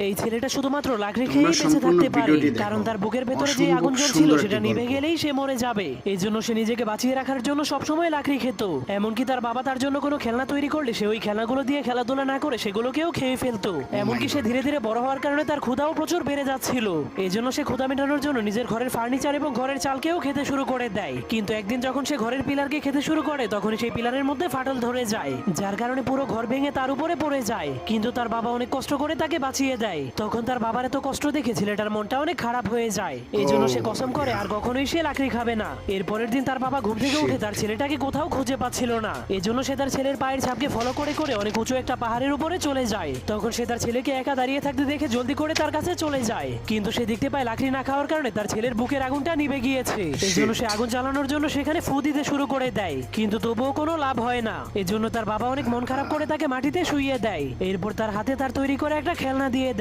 এই ছেলেটা শুধুমাত্র লাকড়ি খেয়েই বেঁচে থাকতে পারে, কারণ তার বুকের ভেতরে যে আগুন জ্বলছিল সেটা নিভে গেলেই সে মরে যাবে। এই জন্য সে নিজেকে বাঁচিয়ে রাখার জন্য সবসময় লাকড়ি খেত। এমনকি তার বাবা তার জন্য কোনো খেলনা তৈরি করলে সে ওই খেলনাগুলো দিয়ে খেলাধুলা না করে সেগুলোকেও খেয়ে ফেলতো। এমনকি সে ধীরে ধীরে বড় হওয়ার কারণে তার ক্ষুধাও প্রচুর বেড়ে যাচ্ছিল। এই জন্য সে ক্ষুধা মেটানোর জন্য নিজের ঘরের ফার্নিচার এবং ঘরের চালকেও খেতে শুরু করে দেয়। কিন্তু একদিন যখন সে ঘরের পিলারকে খেতে শুরু করে তখন সেই পিলারের মধ্যে ফাটল ধরে যায়, যার কারণে পুরো ঘর ভেঙে তার উপরে পড়ে যায়। কিন্তু তার বাবা অনেক কষ্ট করে তাকে বাঁচিয়ে দেয়। তখন তার বাবার এত কষ্ট দেখে ছেলেটার মনটা অনেক খারাপ হয়ে যায়। এই জন্য সে কসম করে আর কখনোই সে লাকড়ি খাবে না। এরপরের দিন তার বাবা ঘুম থেকে উঠে তার ছেলেটাকে কোথাও খুঁজে পাচ্ছিল না। এই জন্য সে তার ছেলের পায়ের ছাপকে ফলো করে করে অনেক উঁচু একটা পাহাড়ের উপরে চলে যায়। তখন সে তার ছেলেকে একা দাঁড়িয়ে থাকতে দেখে জলদি করে তার কাছে চলে যায়। কিন্তু সে দেখতে পায় লাকড়ি না খাওয়ার কারণে তার ছেলের বুকের আগুনটা নিভে গিয়েছে। এই জন্য সে আগুন জ্বালানোর জন্য সেখানে ফু দিতে শুরু করে দেয়, কিন্তু তবুও কোনো লাভ হয় না। এই জন্য তার বাবা অনেক মন খারাপ করে তাকে মাটিতে শুইয়ে দেয়। এরপর তার হাতে তার তৈরি করে একটা খেলনা দিয়ে দেয়।